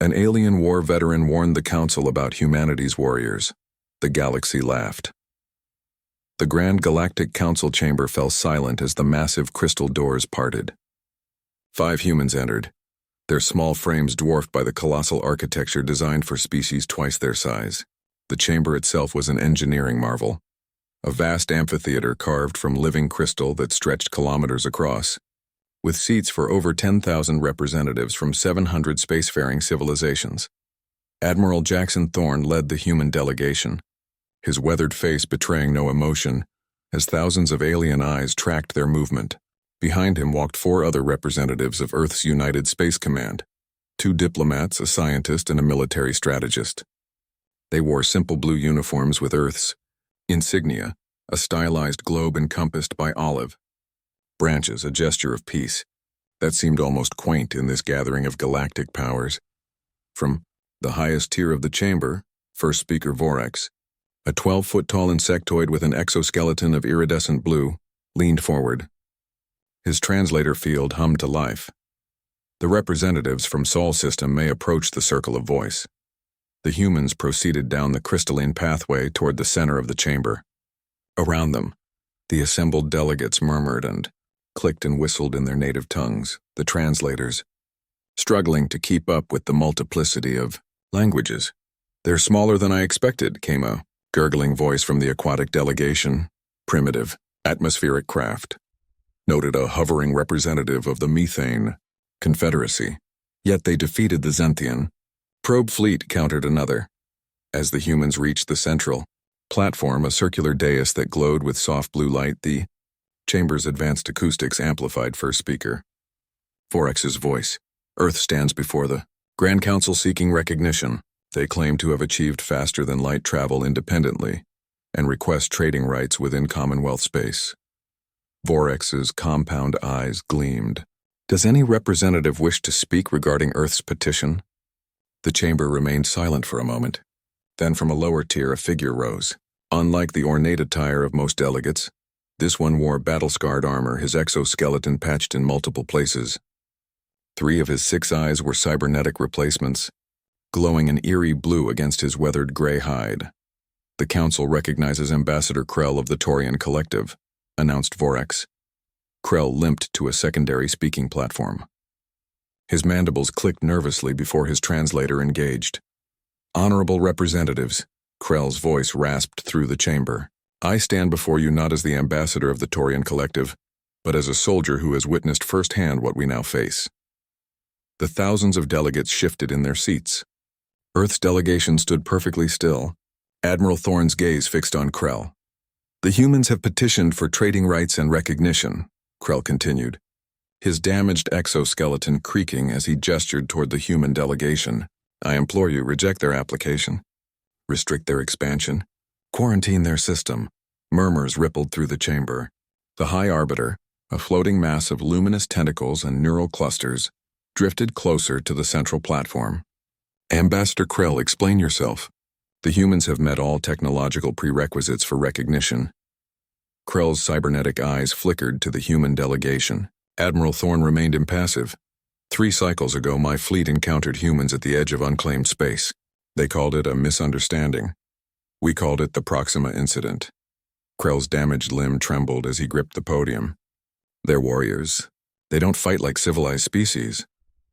An alien war veteran warned the Council about humanity's warriors. The galaxy laughed. The Grand Galactic Council chamber fell silent as the massive crystal doors parted. 5 humans entered, their small frames dwarfed by the colossal architecture designed for species twice their size. The chamber itself was an engineering marvel, a vast amphitheater carved from living crystal that stretched kilometers across, with seats for over 10,000 representatives from 700 spacefaring civilizations. Admiral Jackson Thorne led the human delegation, his weathered face betraying no emotion, as thousands of alien eyes tracked their movement. Behind him walked 4 other representatives of Earth's United Space Command, 2 diplomats, a scientist, and a military strategist. They wore simple blue uniforms with Earth's insignia, a stylized globe encompassed by olive branches, a gesture of peace that seemed almost quaint in this gathering of galactic powers. From the highest tier of the chamber, first speaker Vorax, a 12-foot-tall insectoid with an exoskeleton of iridescent blue, leaned forward. His translator field hummed to life. The representatives from Sol System may approach the circle of voice. The humans proceeded down the crystalline pathway toward the center of the chamber. Around them, the assembled delegates murmured and clicked and whistled in their native tongues, the translators, struggling to keep up with the multiplicity of languages. "They're smaller than I expected," came a gurgling voice from the aquatic delegation. "Primitive, atmospheric craft," noted a hovering representative of the Methane Confederacy. "Yet they defeated the Zenthian probe fleet," countered another. As the humans reached the central platform, a circular dais that glowed with soft blue light, the chamber's advanced acoustics amplified first speaker Vorax's voice. "Earth stands before the Grand Council seeking recognition. They claim to have achieved faster than light travel independently and request trading rights within Commonwealth space." Vorax's compound eyes gleamed. "Does any representative wish to speak regarding Earth's petition?" The chamber remained silent for a moment. Then from a lower tier a figure rose. Unlike the ornate attire of most delegates, this one wore battle-scarred armor, his exoskeleton patched in multiple places. 3 of his 6 eyes were cybernetic replacements, glowing an eerie blue against his weathered gray hide. "The Council recognizes Ambassador Krell of the Taurian Collective," announced Vorax. Krell limped to a secondary speaking platform. His mandibles clicked nervously before his translator engaged. "Honorable representatives," Krell's voice rasped through the chamber. "I stand before you not as the ambassador of the Taurian Collective, but as a soldier who has witnessed firsthand what we now face." The thousands of delegates shifted in their seats. Earth's delegation stood perfectly still, Admiral Thorne's gaze fixed on Krell. "The humans have petitioned for trading rights and recognition," Krell continued, his damaged exoskeleton creaking as he gestured toward the human delegation. "I implore you, reject their application. Restrict their expansion. Quarantine their system." Murmurs rippled through the chamber. The High Arbiter, a floating mass of luminous tentacles and neural clusters, drifted closer to the central platform. "Ambassador Krell, explain yourself. The humans have met all technological prerequisites for recognition." Krell's cybernetic eyes flickered to the human delegation. Admiral Thorne remained impassive. 3 cycles ago, my fleet encountered humans at the edge of unclaimed space. They called it a misunderstanding. We called it the Proxima Incident. Krell's damaged limb trembled as he gripped the podium. "They're warriors. They don't fight like civilized species."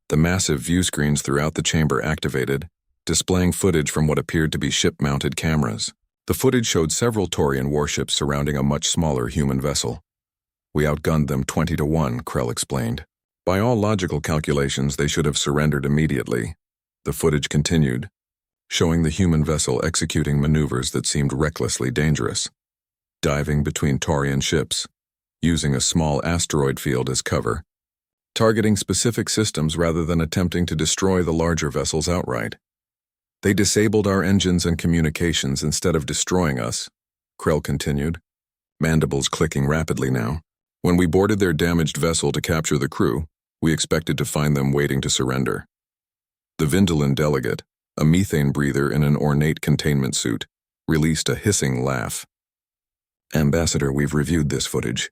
The massive view screens throughout the chamber activated, displaying footage from what appeared to be ship-mounted cameras. The footage showed several Taurian warships surrounding a much smaller human vessel. "We outgunned them 20-1, Krell explained. "By all logical calculations, they should have surrendered immediately." The footage continued, showing the human vessel executing maneuvers that seemed recklessly dangerous, diving between Taurian ships, using a small asteroid field as cover, targeting specific systems rather than attempting to destroy the larger vessels outright. "They disabled our engines and communications instead of destroying us," Krell continued, mandibles clicking rapidly now. "When we boarded their damaged vessel to capture the crew, we expected to find them waiting to surrender." The Vindelin delegate, a methane breather in an ornate containment suit, released a hissing laugh. "Ambassador, we've reviewed this footage.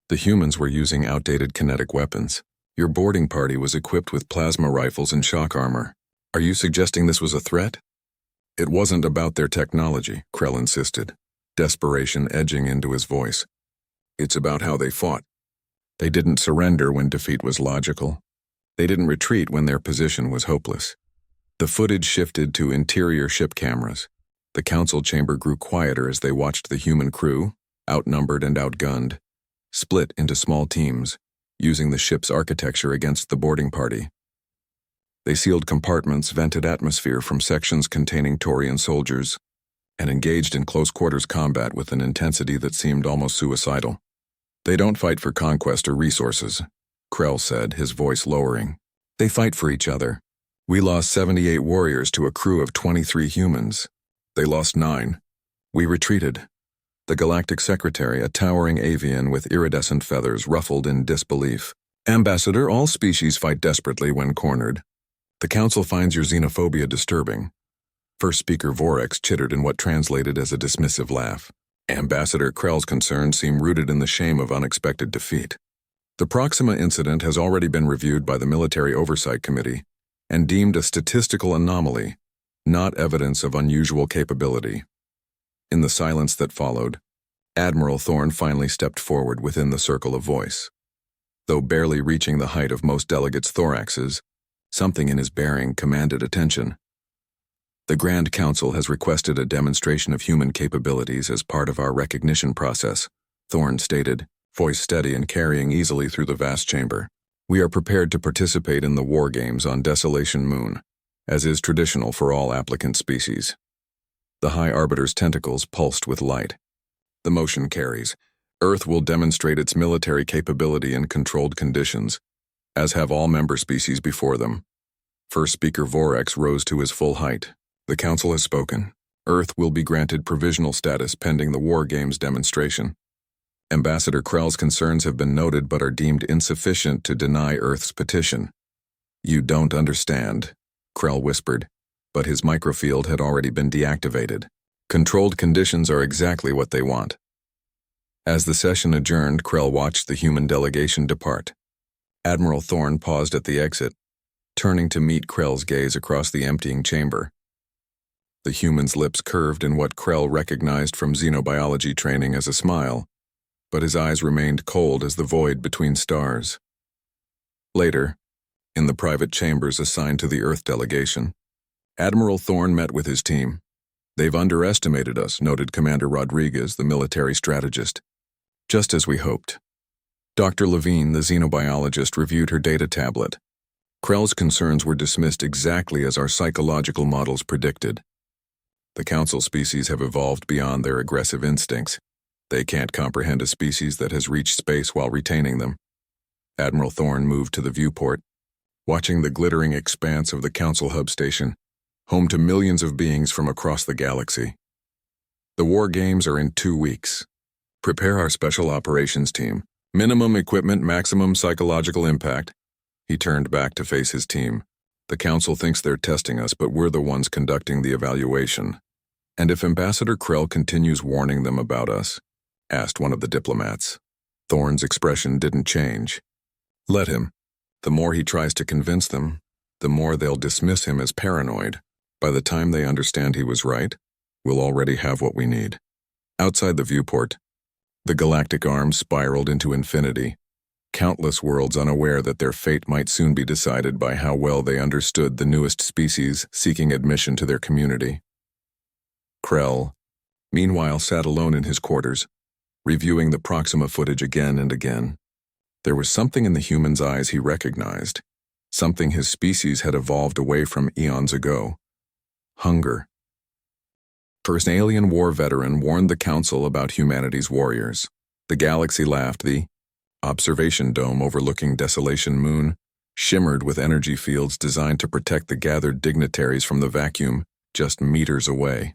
The humans were using outdated kinetic weapons. Your boarding party was equipped with plasma rifles and shock armor. Are you suggesting this was a threat? It wasn't about their technology, Krell insisted, desperation edging into his voice. It's about how they fought. They didn't surrender when defeat was logical. They didn't retreat when their position was hopeless. The footage shifted to interior ship cameras. The council chamber grew quieter as they watched the human crew, outnumbered and outgunned, split into small teams, using the ship's architecture against the boarding party. They sealed compartments, vented atmosphere from sections containing Taurian soldiers, and engaged in close-quarters combat with an intensity that seemed almost suicidal. They don't fight for conquest or resources, Krell said, his voice lowering. They fight for each other. We lost 78 warriors to a crew of 23 humans. They lost 9. We retreated. The Galactic Secretary, a towering avian with iridescent feathers, ruffled in disbelief. Ambassador, all species fight desperately when cornered. The Council finds your xenophobia disturbing. First Speaker Vorex chittered in what translated as a dismissive laugh. Ambassador Krell's concerns seem rooted in the shame of unexpected defeat. The Proxima incident has already been reviewed by the Military Oversight Committee and deemed a statistical anomaly, not evidence of unusual capability. In the silence that followed, Admiral Thorne finally stepped forward within the circle of voice. Though barely reaching the height of most delegates' thoraxes, something in his bearing commanded attention. The Grand Council has requested a demonstration of human capabilities as part of our recognition process, Thorne stated, voice steady and carrying easily through the vast chamber. We are prepared to participate in the war games on Desolation Moon, as is traditional for all applicant species. The High Arbiter's tentacles pulsed with light. The motion carries. Earth will demonstrate its military capability in controlled conditions, as have all member species before them. First Speaker Vorex rose to his full height. The Council has spoken. Earth will be granted provisional status pending the War Games demonstration. Ambassador Krell's concerns have been noted but are deemed insufficient to deny Earth's petition. You don't understand, Krell whispered, but his microfield had already been deactivated. Controlled conditions are exactly what they want. As the session adjourned, Krell watched the human delegation depart. Admiral Thorne paused at the exit, turning to meet Krell's gaze across the emptying chamber. The human's lips curved in what Krell recognized from xenobiology training as a smile, but his eyes remained cold as the void between stars. Later, in the private chambers assigned to the Earth delegation, Admiral Thorne met with his team. They've underestimated us, noted Commander Rodriguez, the military strategist. Just as we hoped. Dr. Levine, the xenobiologist, reviewed her data tablet. Krell's concerns were dismissed exactly as our psychological models predicted. The Council species have evolved beyond their aggressive instincts. They can't comprehend a species that has reached space while retaining them. Admiral Thorne moved to the viewport, watching the glittering expanse of the Council hub station, home to millions of beings from across the galaxy. The war games are in 2 weeks. Prepare our special operations team. Minimum equipment, maximum psychological impact. He turned back to face his team. The Council thinks they're testing us, but we're the ones conducting the evaluation. And if Ambassador Krell continues warning them about us, asked one of the diplomats. Thorne's expression didn't change. Let him. The more he tries to convince them, the more they'll dismiss him as paranoid. By the time they understand he was right, we'll already have what we need. Outside the viewport, the galactic arms spiraled into infinity, countless worlds unaware that their fate might soon be decided by how well they understood the newest species seeking admission to their community. Krell, meanwhile, sat alone in his quarters, reviewing the Proxima footage again and again. There was something in the human's eyes he recognized, something his species had evolved away from eons ago. Hunger. First alien war veteran warned the Council about humanity's warriors. The galaxy laughed. The observation dome overlooking Desolation Moon shimmered with energy fields designed to protect the gathered dignitaries from the vacuum just meters away.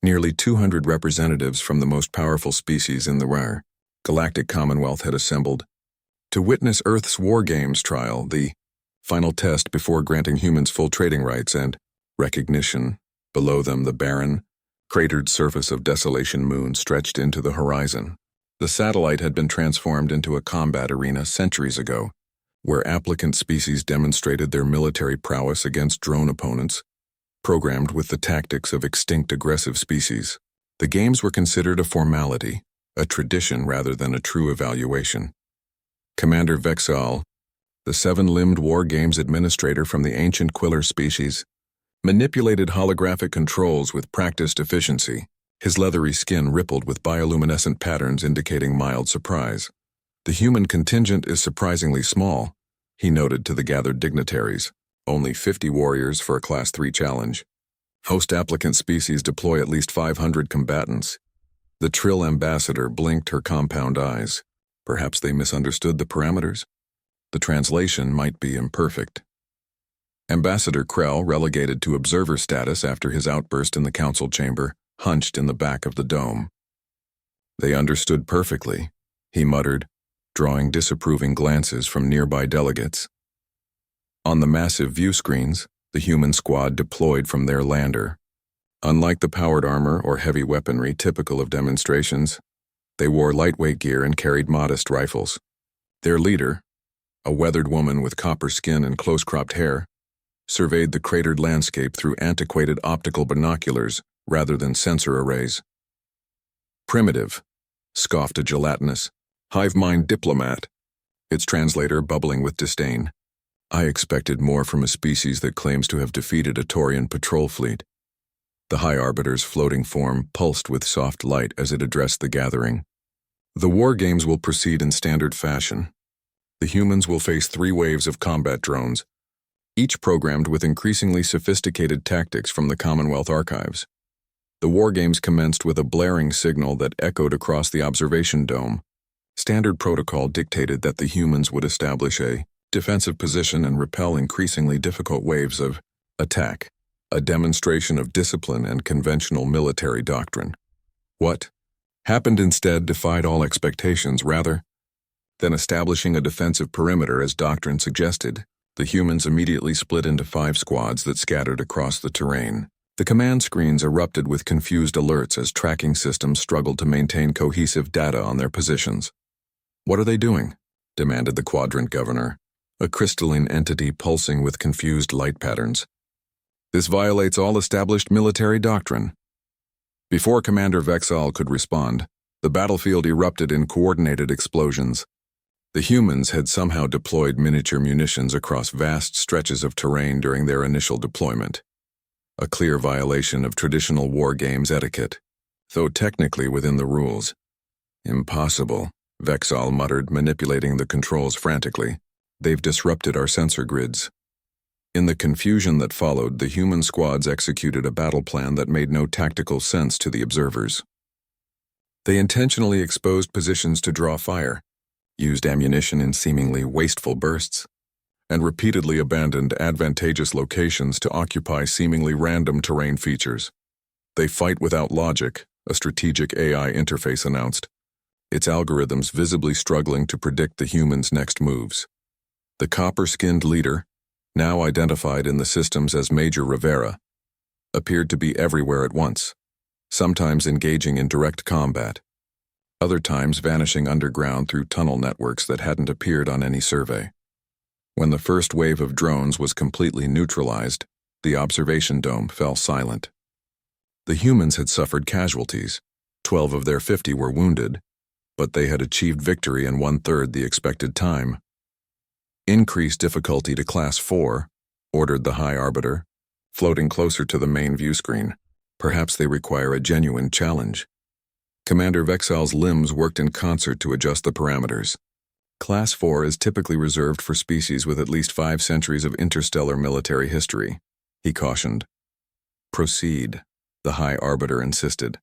Nearly 200 representatives from the most powerful species in the rare Galactic Commonwealth had assembled to witness Earth's War Games trial, the final test before granting humans full trading rights and recognition. Below them, the barren, cratered surface of Desolation Moon stretched into the horizon. The satellite had been transformed into a combat arena centuries ago, where applicant species demonstrated their military prowess against drone opponents, programmed with the tactics of extinct aggressive species. The games were considered a formality, a tradition rather than a true evaluation. Commander Vexal, the seven-limbed war games administrator from the ancient Quiller species, manipulated holographic controls with practiced efficiency. His leathery skin rippled with bioluminescent patterns indicating mild surprise. The human contingent is surprisingly small, he noted to the gathered dignitaries. Only 50 warriors for a Class 3 challenge. Host applicant species deploy at least 500 combatants. The Trill ambassador blinked her compound eyes. Perhaps they misunderstood the parameters? The translation might be imperfect. Ambassador Krell, relegated to observer status after his outburst in the council chamber, hunched in the back of the dome. They understood perfectly, he muttered, drawing disapproving glances from nearby delegates. On the massive view screens, the human squad deployed from their lander. Unlike the powered armor or heavy weaponry typical of demonstrations, they wore lightweight gear and carried modest rifles. Their leader, a weathered woman with copper skin and close-cropped hair, surveyed the cratered landscape through antiquated optical binoculars rather than sensor arrays. Primitive, scoffed a gelatinous, hive-mind diplomat, its translator bubbling with disdain. I expected more from a species that claims to have defeated a Taurian patrol fleet. The High Arbiter's floating form pulsed with soft light as it addressed the gathering. The war games will proceed in standard fashion. The humans will face 3 waves of combat drones, each programmed with increasingly sophisticated tactics from the Commonwealth archives. The war games commenced with a blaring signal that echoed across the observation dome. Standard protocol dictated that the humans would establish a defensive position and repel increasingly difficult waves of attack, a demonstration of discipline and conventional military doctrine. What happened instead defied all expectations. Rather than establishing a defensive perimeter as doctrine suggested, the humans immediately split into 5 squads that scattered across the terrain. The command screens erupted with confused alerts as tracking systems struggled to maintain cohesive data on their positions. "What are they doing?" demanded the quadrant governor, a crystalline entity pulsing with confused light patterns. "This violates all established military doctrine." Before Commander Vexal could respond, the battlefield erupted in coordinated explosions. The humans had somehow deployed miniature munitions across vast stretches of terrain during their initial deployment. A clear violation of traditional war games etiquette, though technically within the rules. "Impossible," Vexal muttered, manipulating the controls frantically. "They've disrupted our sensor grids." In the confusion that followed, the human squads executed a battle plan that made no tactical sense to the observers. They intentionally exposed positions to draw fire, used ammunition in seemingly wasteful bursts, and repeatedly abandoned advantageous locations to occupy seemingly random terrain features. "They fight without logic," a strategic AI interface announced, its algorithms visibly struggling to predict the humans' next moves. The copper-skinned leader, now identified in the systems as Major Rivera, appeared to be everywhere at once, sometimes engaging in direct combat, other times vanishing underground through tunnel networks that hadn't appeared on any survey. When the first wave of drones was completely neutralized, the observation dome fell silent. The humans had suffered casualties. 12 of their 50 were wounded, but they had achieved victory in 1/3 the expected time. "Increase difficulty to Class 4, ordered the High Arbiter, floating closer to the main view screen. "Perhaps they require a genuine challenge." Commander Vexal's limbs worked in concert to adjust the parameters. Class 4 is typically reserved for species with at least 5 centuries of interstellar military history, he cautioned. "Proceed," the High Arbiter insisted.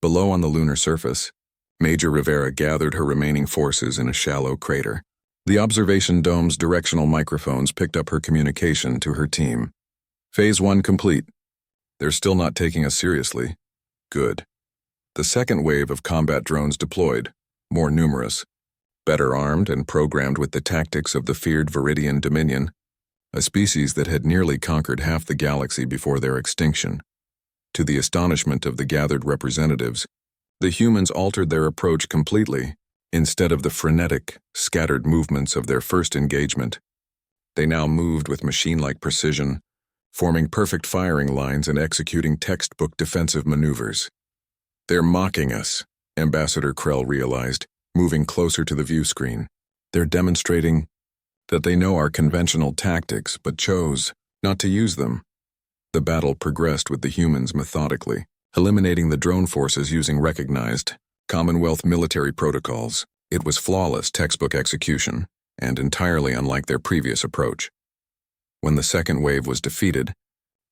Below on the lunar surface, Major Rivera gathered her remaining forces in a shallow crater. The observation dome's directional microphones picked up her communication to her team. "Phase 1 complete. They're still not taking us seriously. Good." The second wave of combat drones deployed, more numerous, better armed and programmed with the tactics of the feared Viridian Dominion, a species that had nearly conquered half the galaxy before their extinction. To the astonishment of the gathered representatives, the humans altered their approach completely, Instead of the frenetic, scattered movements of their first engagement, they now moved with machine-like precision, forming perfect firing lines and executing textbook defensive maneuvers. They're mocking us, Ambassador Krell realized, moving closer to the view screen. They're demonstrating that they know our conventional tactics but chose not to use them. The battle progressed with the humans methodically, eliminating the drone forces using recognized Commonwealth military protocols. It was flawless textbook execution, and entirely unlike their previous approach. When the second wave was defeated,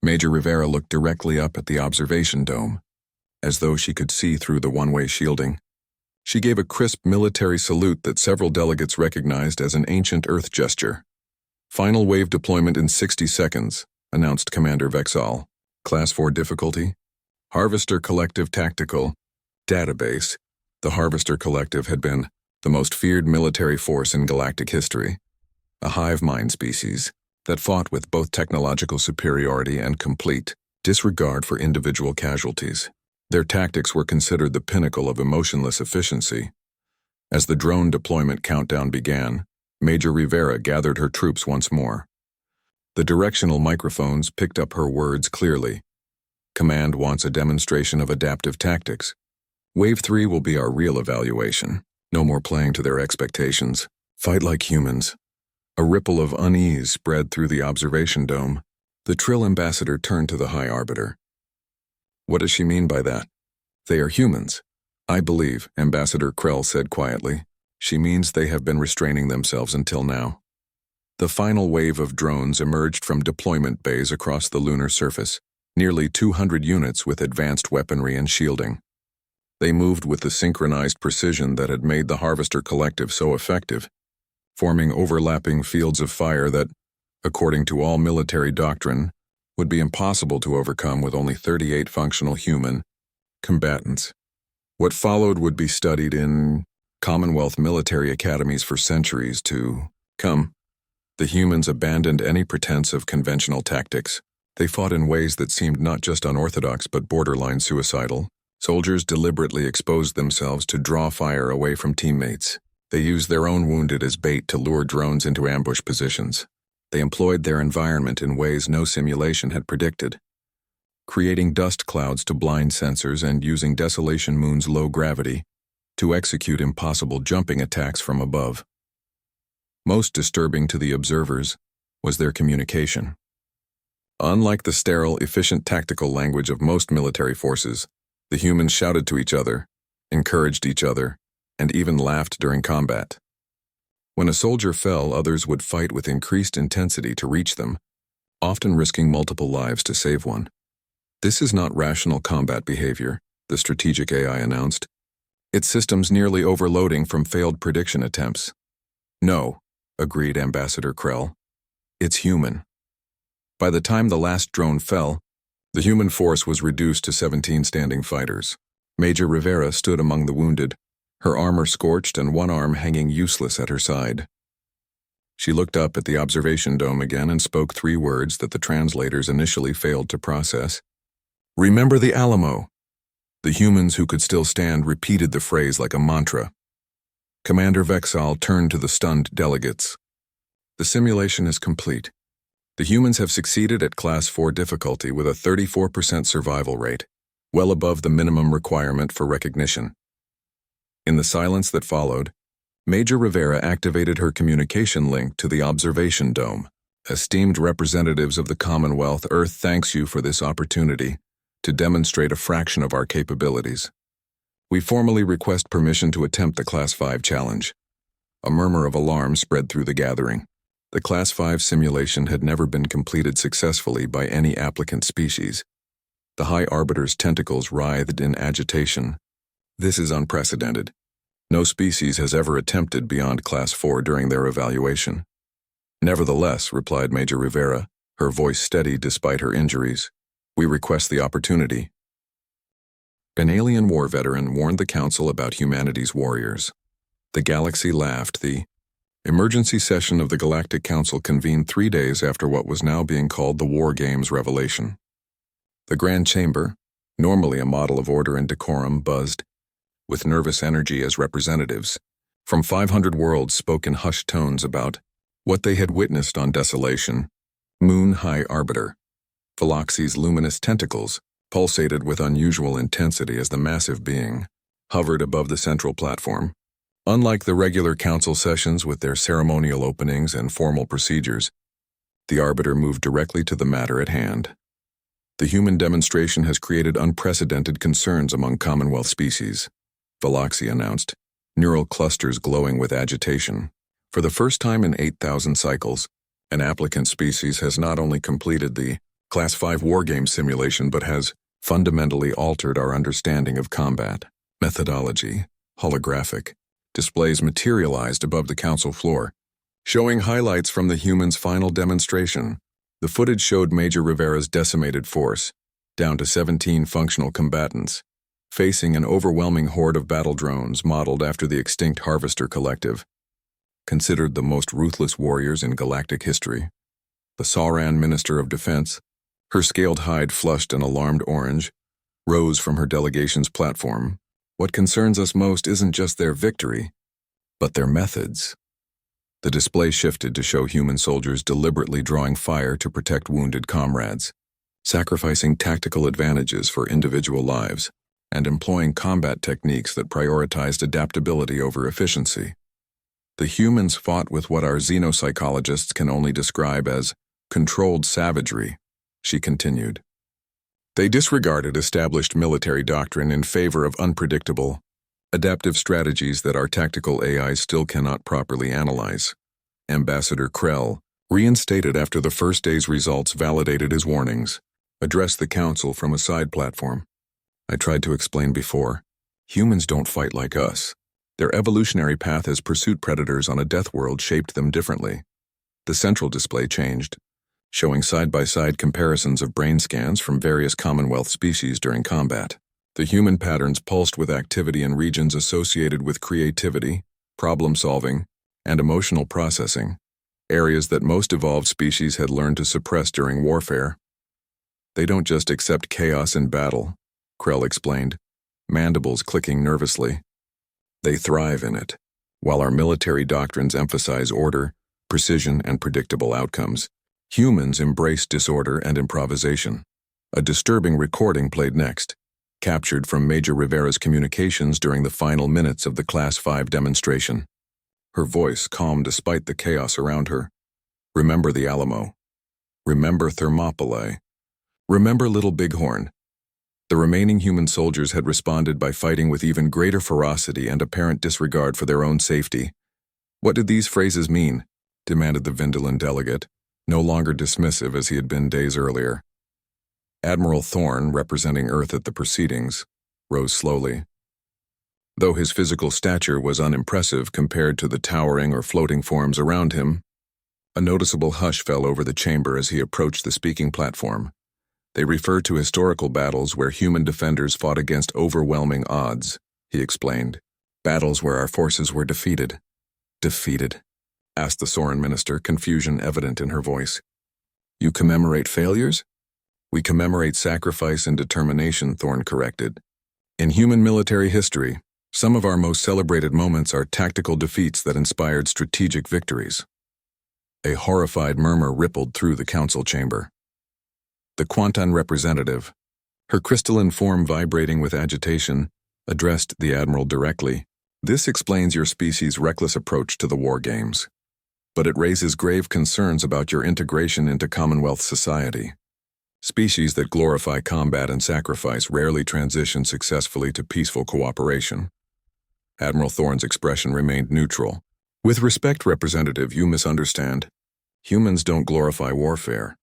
Major Rivera looked directly up at the observation dome, as though she could see through the one-way shielding. She gave a crisp military salute that several delegates recognized as an ancient Earth gesture. Final wave deployment in 60 seconds, announced Commander Vexal. Class 4 difficulty? Harvester Collective Tactical Database. The Harvester Collective had been the most feared military force in galactic history, a hive mind species that fought with both technological superiority and complete disregard for individual casualties. Their tactics were considered the pinnacle of emotionless efficiency. As the drone deployment countdown began, Major Rivera gathered her troops once more. The directional microphones picked up her words clearly. Command wants a demonstration of adaptive tactics. Wave 3 will be our real evaluation. No more playing to their expectations. Fight like humans. A ripple of unease spread through the observation dome. The Trill ambassador turned to the High Arbiter. What does she mean by that? They are humans. I believe, Ambassador Krell said quietly. She means they have been restraining themselves until now. The final wave of drones emerged from deployment bays across the lunar surface, nearly 200 units with advanced weaponry and shielding. They moved with the synchronized precision that had made the Harvester Collective so effective, forming overlapping fields of fire that, according to all military doctrine, would be impossible to overcome with only 38 functional human combatants. What followed would be studied in Commonwealth military academies for centuries to come. The humans abandoned any pretense of conventional tactics. They fought in ways that seemed not just unorthodox but borderline suicidal. Soldiers deliberately exposed themselves to draw fire away from teammates. They used their own wounded as bait to lure drones into ambush positions. They employed their environment in ways no simulation had predicted, creating dust clouds to blind sensors and using Desolation Moon's low gravity to execute impossible jumping attacks from above. Most disturbing to the observers was their communication. Unlike the sterile, efficient tactical language of most military forces, the humans shouted to each other, encouraged each other, and even laughed during combat. When a soldier fell, others would fight with increased intensity to reach them, often risking multiple lives to save one. This is not rational combat behavior, the strategic AI announced. Its systems nearly overloading from failed prediction attempts. No, agreed Ambassador Krell. It's human. By the time the last drone fell, the human force was reduced to 17 standing fighters. Major Rivera stood among the wounded, her armor scorched and one arm hanging useless at her side. She looked up at the observation dome again and spoke 3 words that the translators initially failed to process. Remember the Alamo. The humans who could still stand repeated the phrase like a mantra. Commander Vexal turned to the stunned delegates. The simulation is complete. The humans have succeeded at Class 4 difficulty with a 34% survival rate, well above the minimum requirement for recognition. In the silence that followed, Major Rivera activated her communication link to the observation dome. Esteemed representatives of the Commonwealth, Earth thanks you for this opportunity to demonstrate a fraction of our capabilities. We formally request permission to attempt the Class 5 challenge. A murmur of alarm spread through the gathering. The Class 5 simulation had never been completed successfully by any applicant species. The High Arbiter's tentacles writhed in agitation. This is unprecedented. No species has ever attempted beyond Class 4 during their evaluation. Nevertheless, replied Major Rivera, her voice steady despite her injuries, we request the opportunity. An alien war veteran warned the Council about humanity's warriors. The galaxy laughed. The emergency session of the Galactic Council convened 3 days after what was now being called the War Games revelation. The Grand Chamber, normally a model of order and decorum, buzzed, with nervous energy as representatives, from 500 worlds spoke in hushed tones about what they had witnessed on Desolation. Moon High Arbiter. Philoxy's luminous tentacles pulsated with unusual intensity as the massive being hovered above the central platform. Unlike the regular council sessions with their ceremonial openings and formal procedures, the Arbiter moved directly to the matter at hand. The human demonstration has created unprecedented concerns among Commonwealth species, Philoxy announced, neural clusters glowing with agitation. For the first time in 8,000 cycles, an applicant species has not only completed the Class 5 wargame simulation but has fundamentally altered our understanding of combat. Methodology, holographic, displays materialized above the council floor, showing highlights from the humans' final demonstration. The footage showed Major Rivera's decimated force, down to 17 functional combatants, facing an overwhelming horde of battle drones modeled after the extinct Harvester Collective. Considered the most ruthless warriors in galactic history, the Sauran Minister of Defense, her scaled hide flushed an alarmed orange, rose from her delegation's platform. What concerns us most isn't just their victory, but their methods. The display shifted to show human soldiers deliberately drawing fire to protect wounded comrades, sacrificing tactical advantages for individual lives, and employing combat techniques that prioritized adaptability over efficiency. The humans fought with what our xenopsychologists can only describe as controlled savagery, she continued. They disregarded established military doctrine in favor of unpredictable, adaptive strategies that our tactical AIs still cannot properly analyze. Ambassador Krell, reinstated after the first day's results validated his warnings, addressed the council from a side platform. I tried to explain before, humans don't fight like us. Their evolutionary path as pursuit predators on a death world shaped them differently. The central display changed, showing side-by-side comparisons of brain scans from various Commonwealth species during combat. The human patterns pulsed with activity in regions associated with creativity, problem-solving, and emotional processing, areas that most evolved species had learned to suppress during warfare. They don't just accept chaos in battle, Krell explained, mandibles clicking nervously. They thrive in it. While our military doctrines emphasize order, precision, and predictable outcomes, humans embrace disorder and improvisation. A disturbing recording played next, captured from Major Rivera's communications during the final minutes of the Class 5 demonstration. Her voice calm despite the chaos around her. Remember the Alamo. Remember Thermopylae. Remember Little Bighorn. The remaining human soldiers had responded by fighting with even greater ferocity and apparent disregard for their own safety. What did these phrases mean? Demanded the Vindelin delegate, no longer dismissive as he had been days earlier. Admiral Thorne, representing Earth at the proceedings, rose slowly. Though his physical stature was unimpressive compared to the towering or floating forms around him, a noticeable hush fell over the chamber as he approached the speaking platform. They refer to historical battles where human defenders fought against overwhelming odds, he explained. Battles where our forces were defeated. Defeated? Asked the Soren minister, confusion evident in her voice. You commemorate failures? We commemorate sacrifice and determination, Thorne corrected. In human military history, some of our most celebrated moments are tactical defeats that inspired strategic victories. A horrified murmur rippled through the council chamber. The Quantan representative, her crystalline form vibrating with agitation, addressed the Admiral directly. This explains your species' reckless approach to the war games, but it raises grave concerns about your integration into Commonwealth society. Species that glorify combat and sacrifice rarely transition successfully to peaceful cooperation. Admiral Thorne's expression remained neutral. With respect, Representative, you misunderstand. Humans don't glorify warfare.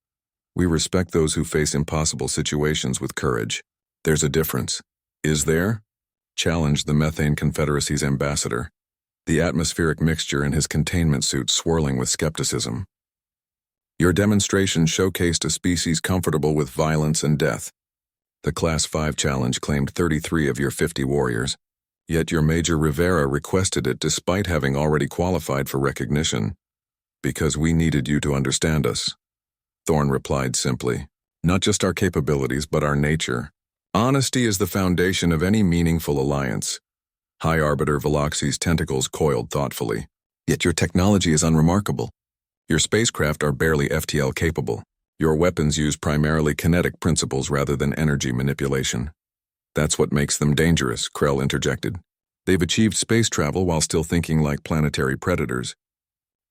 We respect those who face impossible situations with courage. There's a difference. Is there? Challenged the Methane Confederacy's ambassador, the atmospheric mixture in his containment suit swirling with skepticism. Your demonstration showcased a species comfortable with violence and death. The Class 5 challenge claimed 33 of your 50 warriors, yet your Major Rivera requested it despite having already qualified for recognition. Because we needed you to understand us. Thorne replied simply, not just our capabilities, but our nature. Honesty is the foundation of any meaningful alliance. High Arbiter Veloxi's tentacles coiled thoughtfully. Yet your technology is unremarkable. Your spacecraft are barely FTL capable. Your weapons use primarily kinetic principles rather than energy manipulation. That's what makes them dangerous, Krell interjected. They've achieved space travel while still thinking like planetary predators.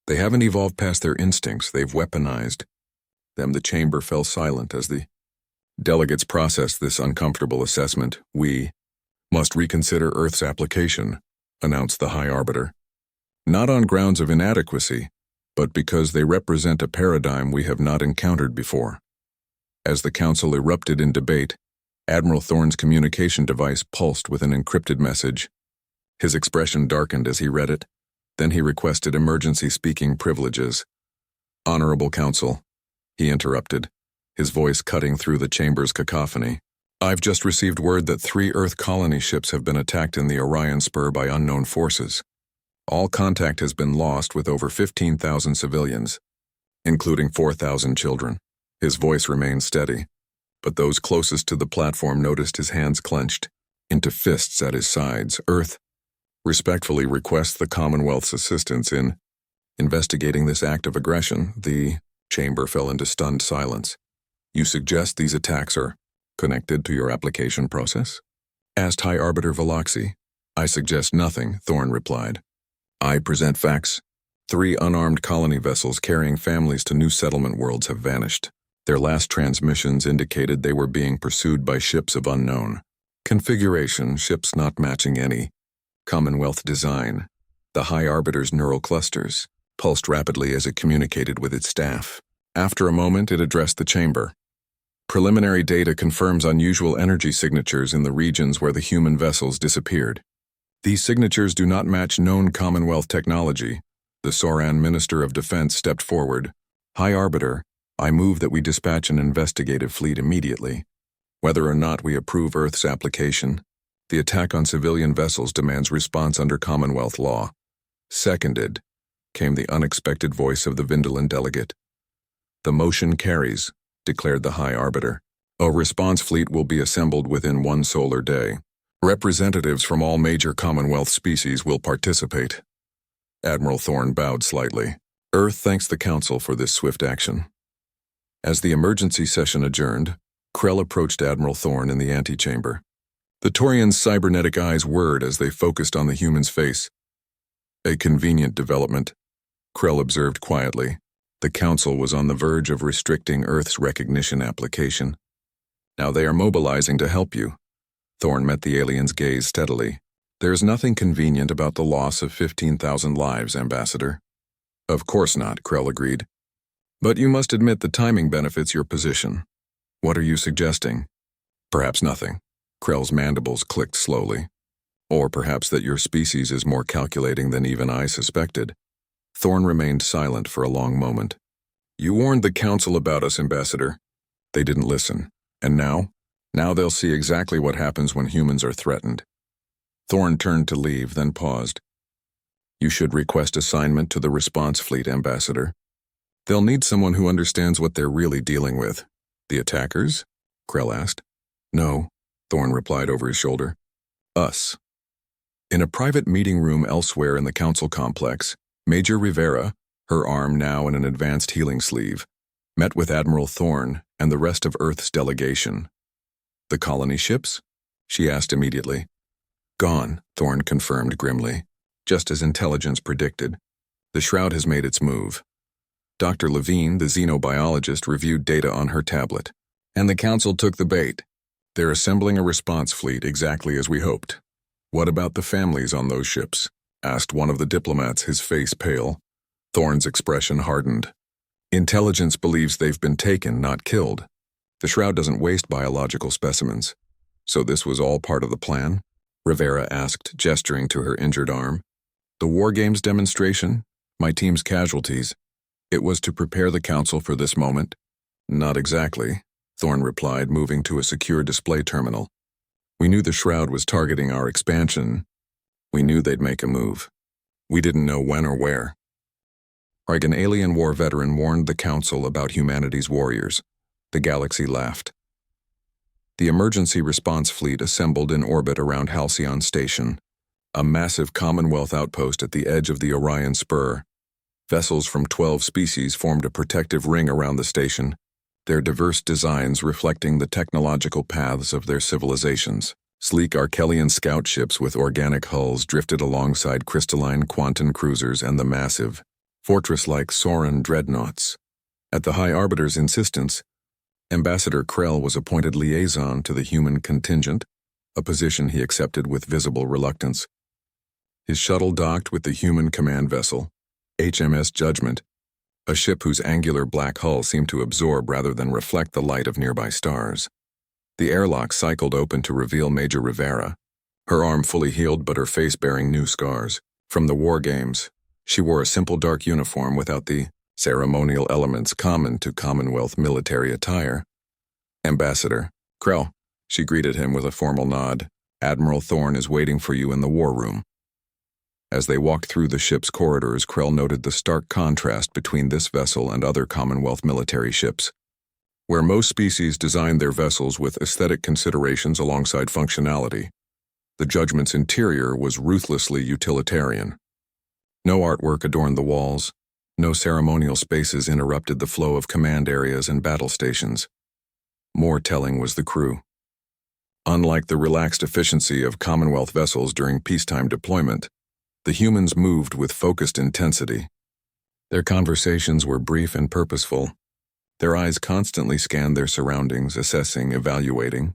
They haven't evolved past their instincts, they've weaponized them. The chamber fell silent as the delegates processed this uncomfortable assessment. We must reconsider Earth's application, announced the High Arbiter. Not on grounds of inadequacy, but because they represent a paradigm we have not encountered before. As the council erupted in debate, Admiral Thorne's communication device pulsed with an encrypted message. His expression darkened as he read it. Then he requested emergency speaking privileges. Honorable Council, he interrupted, his voice cutting through the chamber's cacophony. I've just received word that 3 Earth colony ships have been attacked in the Orion Spur by unknown forces. All contact has been lost with over 15,000 civilians, including 4,000 children. His voice remained steady, but those closest to the platform noticed his hands clenched into fists at his sides. Earth respectfully requests the Commonwealth's assistance in investigating this act of aggression. The chamber fell into stunned silence. You suggest these attacks are connected to your application process? Asked High Arbiter Veloxi. I suggest nothing, Thorne replied. I present facts. 3 unarmed colony vessels carrying families to new settlement worlds have vanished. Their last transmissions indicated they were being pursued by ships of unknown configuration, ships not matching any Commonwealth design. The High Arbiter's neural clusters pulsed rapidly as it communicated with its staff. After a moment, it addressed the chamber. Preliminary data confirms unusual energy signatures in the regions where the human vessels disappeared. These signatures do not match known Commonwealth technology. The Soran Minister of Defense stepped forward. High Arbiter, I move that we dispatch an investigative fleet immediately. Whether or not we approve Earth's application, the attack on civilian vessels demands response under Commonwealth law. Seconded, came the unexpected voice of the Vindelan delegate. The motion carries, declared the High Arbiter. A response fleet will be assembled within 1 solar day. Representatives from all major Commonwealth species will participate. Admiral Thorne bowed slightly. Earth thanks the Council for this swift action. As the emergency session adjourned, Krell approached Admiral Thorne in the antechamber. The Taurian's cybernetic eyes whirred as they focused on the human's face. A convenient development, Krell observed quietly. The Council was on the verge of restricting Earth's recognition application. Now they are mobilizing to help you. Thorne met the alien's gaze steadily. There's nothing convenient about the loss of 15,000 lives, Ambassador. Of course not, Krell agreed. But you must admit the timing benefits your position. What are you suggesting? Perhaps nothing. Krell's mandibles clicked slowly. Or perhaps that your species is more calculating than even I suspected. Thorne remained silent for a long moment. You warned the Council about us, Ambassador. They didn't listen. And now? Now they'll see exactly what happens when humans are threatened. Thorne turned to leave, then paused. You should request assignment to the response fleet, Ambassador. They'll need someone who understands what they're really dealing with. The attackers? Krell asked. No, Thorne replied over his shoulder. Us. In a private meeting room elsewhere in the Council complex, Major Rivera, her arm now in an advanced healing sleeve, met with Admiral Thorne and the rest of Earth's delegation. The colony ships? She asked immediately. Gone, Thorne confirmed grimly, just as intelligence predicted. The shroud has made its move. Dr. Levine, the xenobiologist, reviewed data on her tablet, and the Council took the bait. They're assembling a response fleet exactly as we hoped. What about the families on those ships? Asked one of the diplomats, his face pale. Thorne's expression hardened. Intelligence believes they've been taken, not killed. The shroud doesn't waste biological specimens. So this was all part of the plan? Rivera asked, gesturing to her injured arm. The War Games demonstration? My team's casualties. It was to prepare the Council for this moment? Not exactly, Thorne replied, moving to a secure display terminal. We knew the shroud was targeting our expansion. We knew they'd make a move. We didn't know when or where. An alien war veteran warned the Council about humanity's warriors. The galaxy laughed. The emergency response fleet assembled in orbit around Halcyon Station. a massive Commonwealth outpost at the edge of the Orion Spur. Vessels from 12 species formed a protective ring around the station, their diverse designs reflecting the technological paths of their civilizations. Sleek Archelian scout ships with organic hulls drifted alongside crystalline Quantum cruisers and the massive, fortress-like Soren dreadnoughts. At the High Arbiter's insistence, Ambassador Krell was appointed liaison to the human contingent, a position he accepted with visible reluctance. His shuttle docked with the human command vessel, HMS Judgment, a ship whose angular black hull seemed to absorb rather than reflect the light of nearby stars. The airlock cycled open to reveal Major Rivera, her arm fully healed but her face bearing new scars. From the war games, she wore a simple dark uniform without the ceremonial elements common to Commonwealth military attire. Ambassador Krell, she greeted him with a formal nod. Admiral Thorne is waiting for you in the war room. As they walked through the ship's corridors, Krell noted the stark contrast between this vessel and other Commonwealth military ships. Where most species designed their vessels with aesthetic considerations alongside functionality, the Judgment's interior was ruthlessly utilitarian. No artwork adorned the walls, no ceremonial spaces interrupted the flow of command areas and battle stations. More telling was the crew. Unlike the relaxed efficiency of Commonwealth vessels during peacetime deployment, the humans moved with focused intensity. Their conversations were brief and purposeful. Their eyes constantly scanned their surroundings, assessing, evaluating.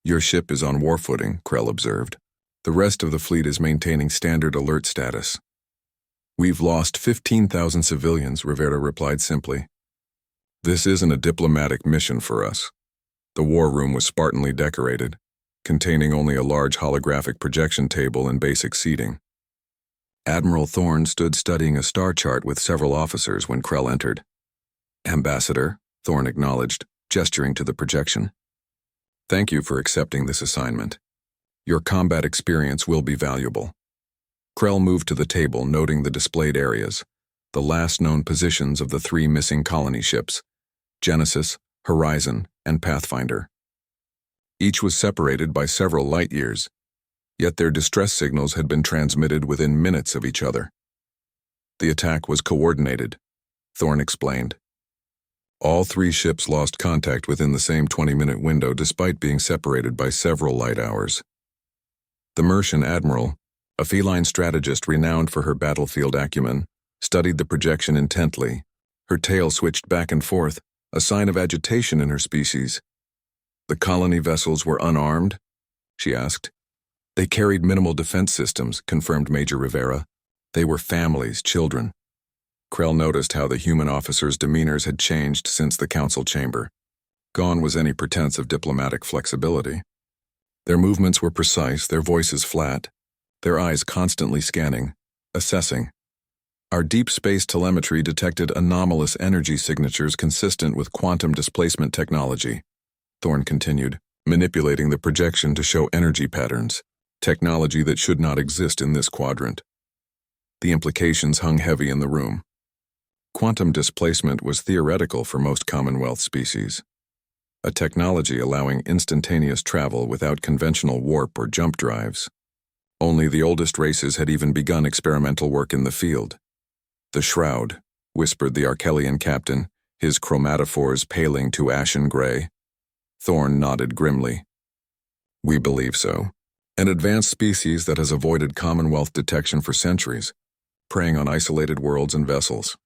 Your ship is on war footing, Krell observed. The rest of the fleet is maintaining standard alert status. We've lost 15,000 civilians, Rivera replied simply. This isn't a diplomatic mission for us. The war room was spartanly decorated, containing only a large holographic projection table and basic seating. Admiral Thorne stood studying a star chart with several officers when Krell entered. Ambassador, Thorne acknowledged, gesturing to the projection. Thank you for accepting this assignment. Your combat experience will be valuable. Krell moved to the table, noting the displayed areas, the last known positions of the 3 missing colony ships, Genesis, Horizon, and Pathfinder. Each was separated by several light years, yet their distress signals had been transmitted within minutes of each other. The attack was coordinated, Thorne explained. All 3 ships lost contact within the same 20-minute window despite being separated by several light hours. The Mercian admiral, a feline strategist renowned for her battlefield acumen, studied the projection intently. Her tail switched back and forth, a sign of agitation in her species. The colony vessels were unarmed? She asked. They carried minimal defense systems, confirmed Major Rivera. They were families, children. Krell noticed how the human officers' demeanors had changed since the council chamber. Gone was any pretense of diplomatic flexibility. Their movements were precise, their voices flat, their eyes constantly scanning, assessing. Our deep space telemetry detected anomalous energy signatures consistent with quantum displacement technology, Thorne continued, manipulating the projection to show energy patterns, technology that should not exist in this quadrant. The implications hung heavy in the room. Quantum displacement was theoretical for most Commonwealth species, a technology allowing instantaneous travel without conventional warp or jump drives. Only the oldest races had even begun experimental work in the field. The Shroud, whispered the Archelian captain, his chromatophores paling to ashen gray. Thorne nodded grimly. We believe so. An advanced species that has avoided Commonwealth detection for centuries, preying on isolated worlds and vessels.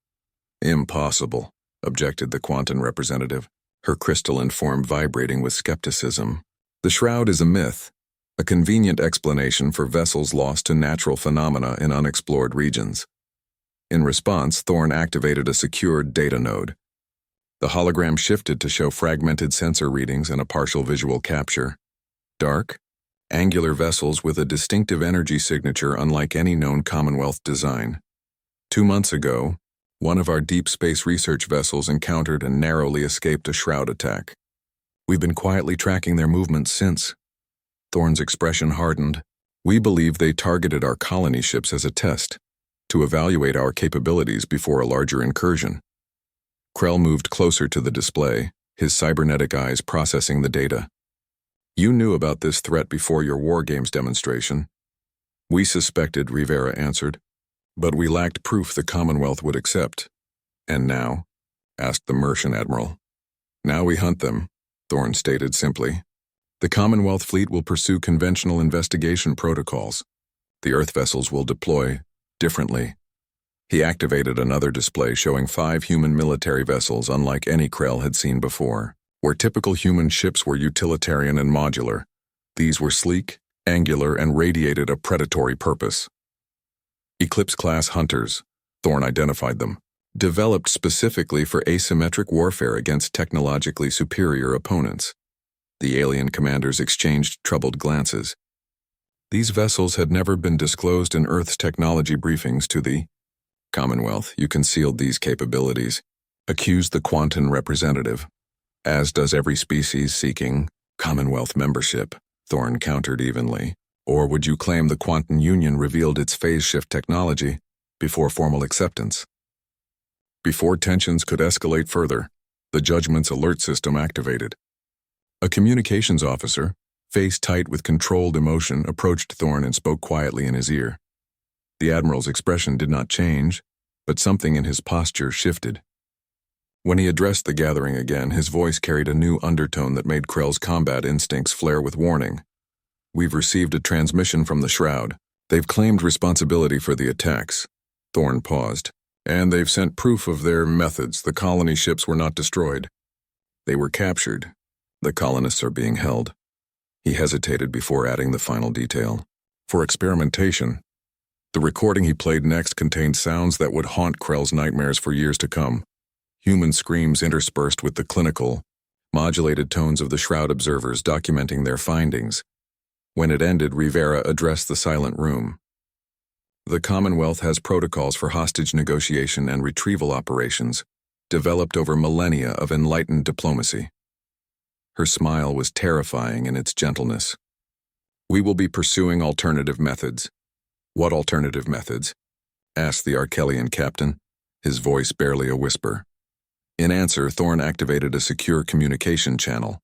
Impossible, objected the Quantum representative, her crystalline form vibrating with skepticism. The Shroud is a myth, a convenient explanation for vessels lost to natural phenomena in unexplored regions. In response, Thorne activated a secured data node. The hologram shifted to show fragmented sensor readings and a partial visual capture. Dark, angular vessels with a distinctive energy signature unlike any known Commonwealth design. 2 months ago, one of our deep space research vessels encountered and narrowly escaped a Shroud attack. We've been quietly tracking their movements since. Thorne's expression hardened. We believe they targeted our colony ships as a test, to evaluate our capabilities before a larger incursion. Krell moved closer to the display, his cybernetic eyes processing the data. You knew about this threat before your War Games demonstration. We suspected, Rivera answered, but we lacked proof the Commonwealth would accept. And now? Asked the Mercian Admiral. Now we hunt them, Thorne stated simply. The Commonwealth fleet will pursue conventional investigation protocols. The Earth vessels will deploy differently. He activated another display showing 5 human military vessels unlike any Krell had seen before. Where typical human ships were utilitarian and modular, these were sleek, angular, and radiated a predatory purpose. Eclipse-class hunters, Thorne identified them, developed specifically for asymmetric warfare against technologically superior opponents. The alien commanders exchanged troubled glances. These vessels had never been disclosed in Earth's technology briefings to the Commonwealth. You concealed these capabilities, accused the Quantan representative. As does every species seeking Commonwealth membership, Thorne countered evenly. Or would you claim the Quantan Union revealed its phase shift technology before formal acceptance? Before tensions could escalate further, the Judgment's alert system activated. A communications officer, face tight with controlled emotion, approached Thorne and spoke quietly in his ear. The Admiral's expression did not change, but something in his posture shifted. When he addressed the gathering again, his voice carried a new undertone that made Krell's combat instincts flare with warning. We've received a transmission from the Shroud. They've claimed responsibility for the attacks. Thorne paused. And they've sent proof of their methods. The colony ships were not destroyed. They were captured. The colonists are being held. He hesitated before adding the final detail. For experimentation. The recording he played next contained sounds that would haunt Krell's nightmares for years to come. Human screams interspersed with the clinical, modulated tones of the Shroud observers documenting their findings. When it ended, Rivera addressed the silent room. The Commonwealth has protocols for hostage negotiation and retrieval operations, developed over millennia of enlightened diplomacy. Her smile was terrifying in its gentleness. We will be pursuing alternative methods. What alternative methods? Asked the Arkelian captain, his voice barely a whisper. In answer, Thorne activated a secure communication channel.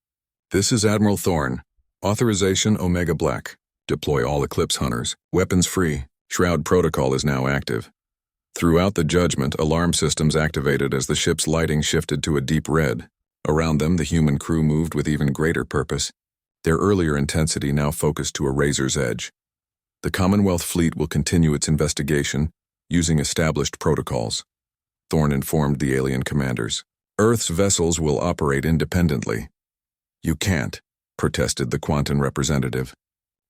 This is Admiral Thorne. Authorization Omega Black. Deploy all Eclipse hunters. Weapons free. Shroud protocol is now active. Throughout the Judgment, alarm systems activated as the ship's lighting shifted to a deep red. Around them, the human crew moved with even greater purpose. Their earlier intensity now focused to a razor's edge. The Commonwealth fleet will continue its investigation, using established protocols. Thorne informed the alien commanders. Earth's vessels will operate independently. You can't, protested the Quantan representative.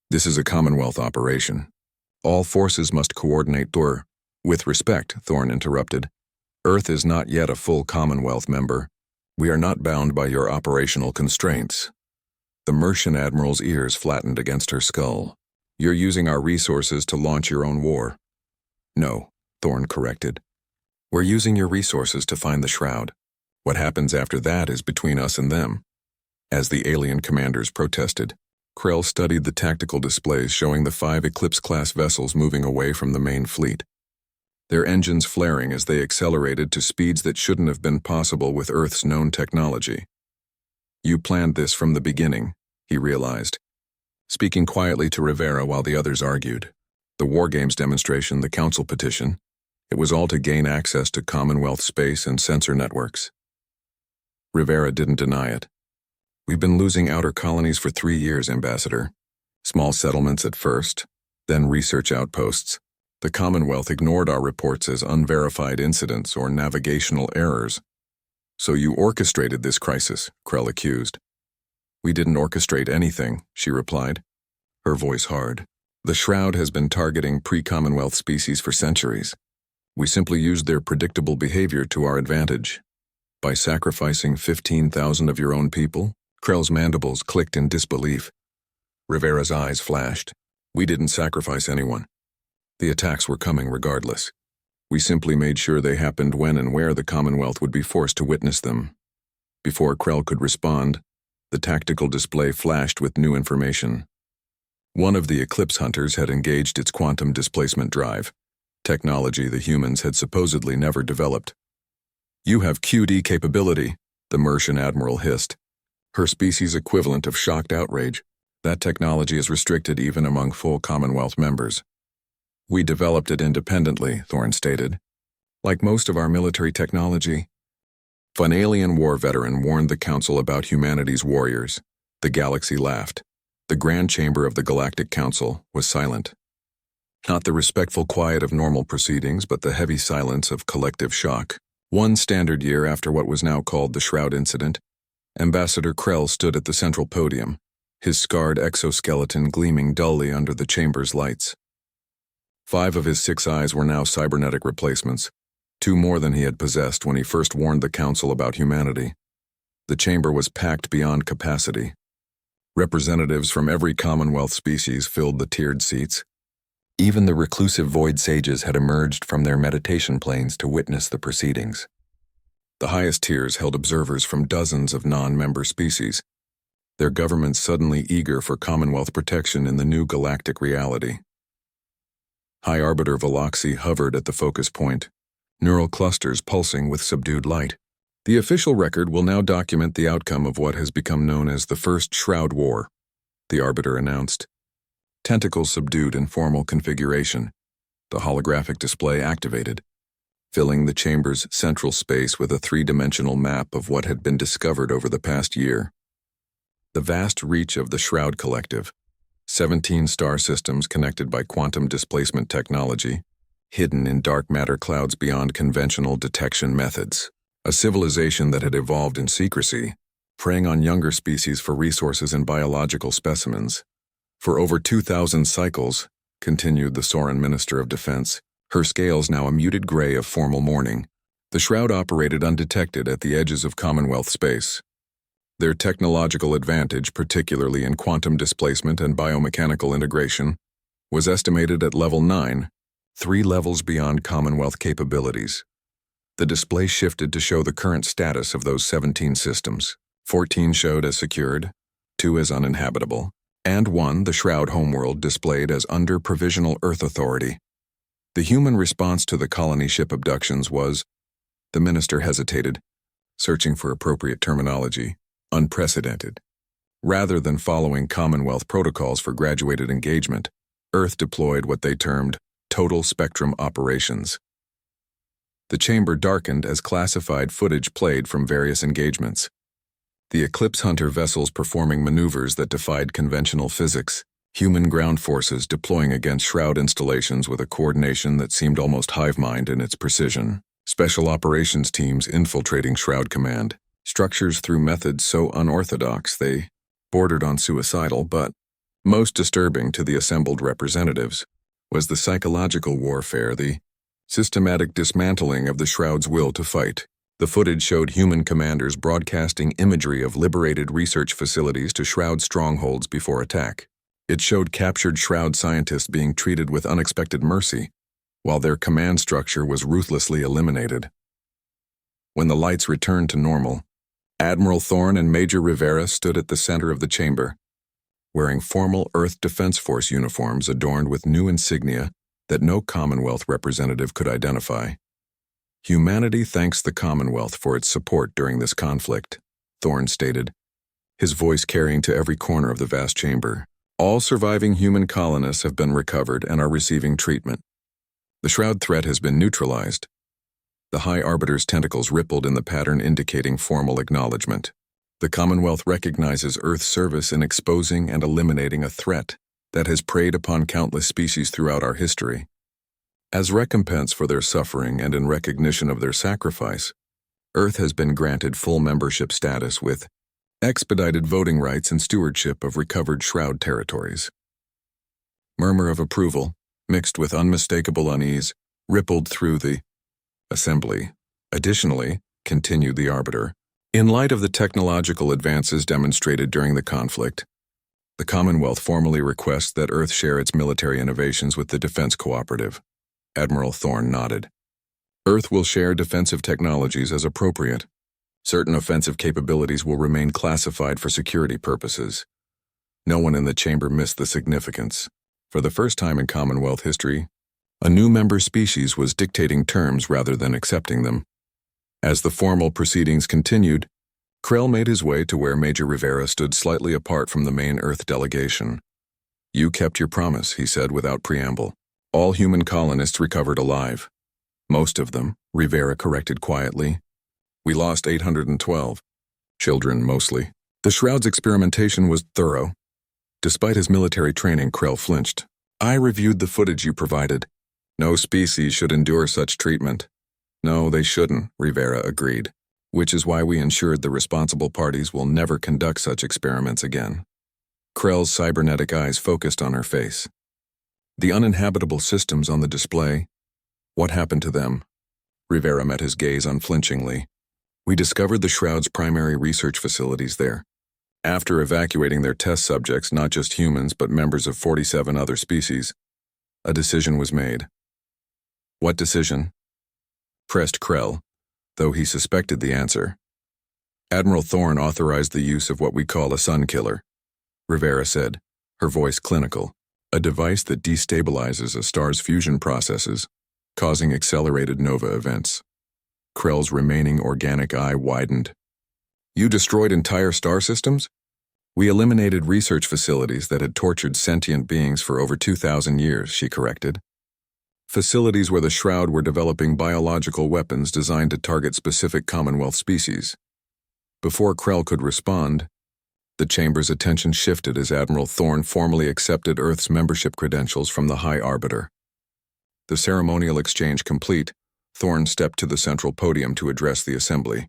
This is a Commonwealth operation. All forces must coordinate. With respect, Thorne interrupted. Earth is not yet a full Commonwealth member. We are not bound by your operational constraints. The Mercian Admiral's ears flattened against her skull. You're using our resources to launch your own war. No, Thorne corrected. We're using your resources to find the Shroud. What happens after that is between us and them. As the alien commanders protested, Krell studied the tactical displays showing the 5 Eclipse-class vessels moving away from the main fleet. Their engines flaring as they accelerated to speeds that shouldn't have been possible with Earth's known technology. You planned this from the beginning, he realized, speaking quietly to Rivera while the others argued. The War Games demonstration, the Council petition, it was all to gain access to Commonwealth space and sensor networks. Rivera didn't deny it. We've been losing outer colonies for 3 years, Ambassador. Small settlements at first, then research outposts. The Commonwealth ignored our reports as unverified incidents or navigational errors. So you orchestrated this crisis, Krell accused. We didn't orchestrate anything, she replied, her voice hard. The Shroud has been targeting pre-Commonwealth species for centuries. We simply used their predictable behavior to our advantage. By sacrificing 15,000 of your own people? Krell's mandibles clicked in disbelief. Rivera's eyes flashed. We didn't sacrifice anyone. The attacks were coming regardless. We simply made sure they happened when and where the Commonwealth would be forced to witness them. Before Krell could respond, the tactical display flashed with new information. One of the Eclipse hunters had engaged its quantum displacement drive, technology the humans had supposedly never developed. You have QD capability, the Mercian Admiral hissed. Her species' equivalent of shocked outrage. That technology is restricted even among full Commonwealth members. We developed it independently, Thorne stated. Like most of our military technology. An alien war veteran warned the Council about humanity's warriors. The galaxy laughed. The Grand Chamber of the Galactic Council was silent. Not the respectful quiet of normal proceedings, but the heavy silence of collective shock. One standard year after what was now called the Shroud Incident, Ambassador Krell stood at the central podium, his scarred exoskeleton gleaming dully under the chamber's lights. 5 of his 6 eyes were now cybernetic replacements, 2 more than he had possessed when he first warned the Council about humanity. The chamber was packed beyond capacity. Representatives from every Commonwealth species filled the tiered seats. Even the reclusive void sages had emerged from their meditation planes to witness the proceedings. The highest tiers held observers from dozens of non-member species, their governments suddenly eager for Commonwealth protection in the new galactic reality. High Arbiter Veloxy hovered at the focus point, neural clusters pulsing with subdued light. The official record will now document the outcome of what has become known as the First Shroud War, the Arbiter announced. Tentacles subdued in formal configuration, the holographic display activated, filling the chamber's central space with a 3-dimensional map of what had been discovered over the past year. The vast reach of the Shroud Collective, 17 star systems connected by quantum displacement technology, hidden in dark matter clouds beyond conventional detection methods. A civilization that had evolved in secrecy, preying on younger species for resources and biological specimens. For over 2,000 cycles, continued the Soren Minister of Defense, her scales now a muted gray of formal mourning, the Shroud operated undetected at the edges of Commonwealth space. Their technological advantage, particularly in quantum displacement and biomechanical integration, was estimated at level 9, 3 levels beyond Commonwealth capabilities. The display shifted to show the current status of those 17 systems. 14 showed as secured, 2 as uninhabitable, and 1, the Shroud homeworld, displayed as under provisional Earth authority. The human response to the colony ship abductions was, the minister hesitated, searching for appropriate terminology, unprecedented. Rather than following Commonwealth protocols for graduated engagement, Earth deployed what they termed total spectrum operations. The chamber darkened as classified footage played from various engagements. The Eclipse Hunter vessels performing maneuvers that defied conventional physics, human ground forces deploying against Shroud installations with a coordination that seemed almost hive-mind in its precision, special operations teams infiltrating Shroud Command, structures through methods so unorthodox they bordered on suicidal, but most disturbing to the assembled representatives was the psychological warfare, the systematic dismantling of the Shroud's will to fight. The footage showed human commanders broadcasting imagery of liberated research facilities to Shroud strongholds before attack. It showed captured Shroud scientists being treated with unexpected mercy, while their command structure was ruthlessly eliminated. When the lights returned to normal, Admiral Thorne and Major Rivera stood at the center of the chamber, wearing formal Earth Defense Force uniforms adorned with new insignia that no Commonwealth representative could identify. Humanity thanks the Commonwealth for its support during this conflict, Thorne stated, his voice carrying to every corner of the vast chamber. All surviving human colonists have been recovered and are receiving treatment. The Shroud threat has been neutralized. The High Arbiter's tentacles rippled in the pattern indicating formal acknowledgement. The Commonwealth recognizes Earth's service in exposing and eliminating a threat that has preyed upon countless species throughout our history. As recompense for their suffering and in recognition of their sacrifice, Earth has been granted full membership status with expedited voting rights and stewardship of recovered Shroud territories. Murmur of approval, mixed with unmistakable unease, rippled through the assembly. Additionally, continued the Arbiter, in light of the technological advances demonstrated during the conflict, the Commonwealth formally requests that Earth share its military innovations with the Defense Cooperative. Admiral Thorne nodded. Earth will share defensive technologies as appropriate. Certain offensive capabilities will remain classified for security purposes. No one in the chamber missed the significance. For the first time in Commonwealth history, a new member species was dictating terms rather than accepting them. As the formal proceedings continued, Krell made his way to where Major Rivera stood slightly apart from the main Earth delegation. You kept your promise, he said without preamble. All human colonists recovered alive. Most of them, Rivera corrected quietly. We lost 812. Children, mostly. The Shroud's experimentation was thorough. Despite his military training, Krell flinched. I reviewed the footage you provided. No species should endure such treatment. No, they shouldn't, Rivera agreed. Which is why we ensured the responsible parties will never conduct such experiments again. Krell's cybernetic eyes focused on her face. The uninhabitable systems on the display, what happened to them? Rivera met his gaze unflinchingly. We discovered the Shroud's primary research facilities there. After evacuating their test subjects, not just humans but members of 47 other species, a decision was made. What decision? Pressed Krell, though he suspected the answer. Admiral Thorne authorized the use of what we call a sun killer, Rivera said, her voice clinical, a device that destabilizes a star's fusion processes, causing accelerated nova events. Krell's remaining organic eye widened. You destroyed entire star systems? We eliminated research facilities that had tortured sentient beings for over 2,000 years, she corrected. Facilities where the Shroud were developing biological weapons designed to target specific Commonwealth species. Before Krell could respond, the Chamber's attention shifted as Admiral Thorne formally accepted Earth's membership credentials from the High Arbiter. The ceremonial exchange complete, Thorne stepped to the central podium to address the assembly.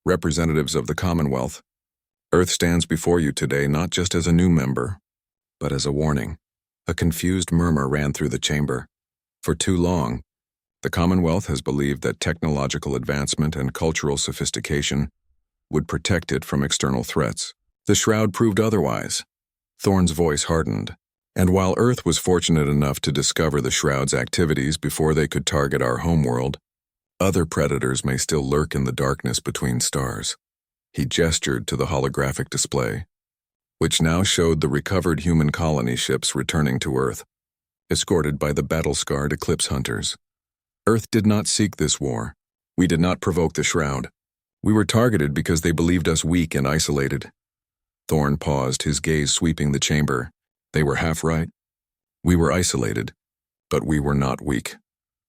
Representatives of the Commonwealth, Earth stands before you today not just as a new member, but as a warning. A confused murmur ran through the chamber. For too long, the Commonwealth has believed that technological advancement and cultural sophistication would protect it from external threats. The Shroud proved otherwise. Thorne's voice hardened. And while Earth was fortunate enough to discover the Shroud's activities before they could target our homeworld, other predators may still lurk in the darkness between stars. He gestured to the holographic display, which now showed the recovered human colony ships returning to Earth, escorted by the battle-scarred Eclipse Hunters. Earth did not seek this war. We did not provoke the Shroud. We were targeted because they believed us weak and isolated. Thorne paused, his gaze sweeping the chamber. They were half right. We were isolated, but we were not weak.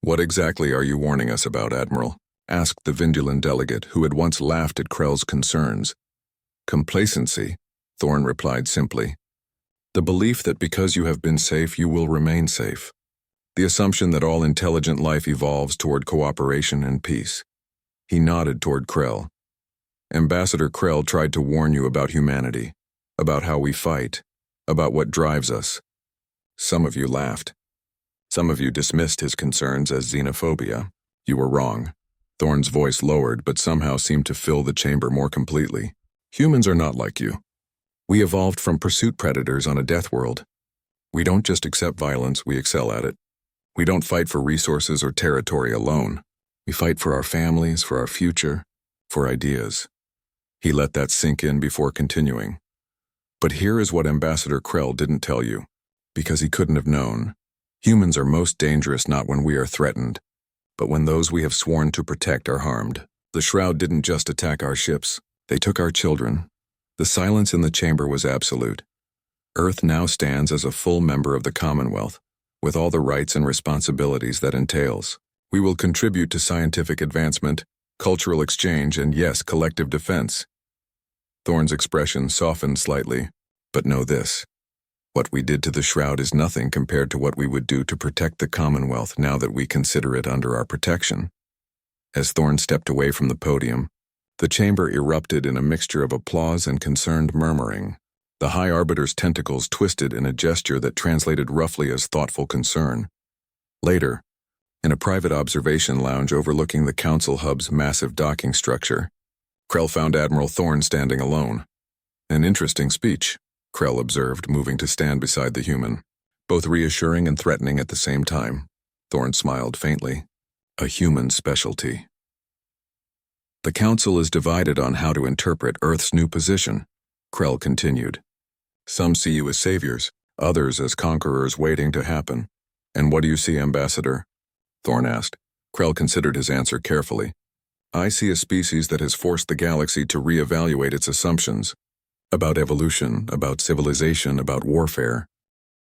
What exactly are you warning us about, Admiral? Asked the Vindulan delegate, who had once laughed at Krell's concerns. Complacency, Thorne replied simply. The belief that because you have been safe, you will remain safe. The assumption that all intelligent life evolves toward cooperation and peace. He nodded toward Krell. Ambassador Krell tried to warn you about humanity, about how we fight, about what drives us. Some of you laughed. Some of you dismissed his concerns as xenophobia. You were wrong. Thorne's voice lowered, but somehow seemed to fill the chamber more completely. Humans are not like you. We evolved from pursuit predators on a death world. We don't just accept violence, we excel at it. We don't fight for resources or territory alone. We fight for our families, for our future, for ideas. He let that sink in before continuing. But here is what Ambassador Krell didn't tell you, because he couldn't have known. Humans are most dangerous not when we are threatened, but when those we have sworn to protect are harmed. The Shroud didn't just attack our ships, they took our children. The silence in the chamber was absolute. Earth now stands as a full member of the Commonwealth, with all the rights and responsibilities that entails. We will contribute to scientific advancement, cultural exchange, and yes, collective defense. Thorne's expression softened slightly, but know this. What we did to the Shroud is nothing compared to what we would do to protect the Commonwealth now that we consider it under our protection. As Thorne stepped away from the podium, the chamber erupted in a mixture of applause and concerned murmuring. The High Arbiter's tentacles twisted in a gesture that translated roughly as thoughtful concern. Later, in a private observation lounge overlooking the Council Hub's massive docking structure, Krell found Admiral Thorne standing alone. An interesting speech, Krell observed, moving to stand beside the human. Both reassuring and threatening at the same time. Thorne smiled faintly. A human specialty. The Council is divided on how to interpret Earth's new position, Krell continued. Some see you as saviors, others as conquerors waiting to happen. And what do you see, Ambassador? Thorne asked. Krell considered his answer carefully. I see a species that has forced the galaxy to reevaluate its assumptions. About evolution, about civilization, about warfare.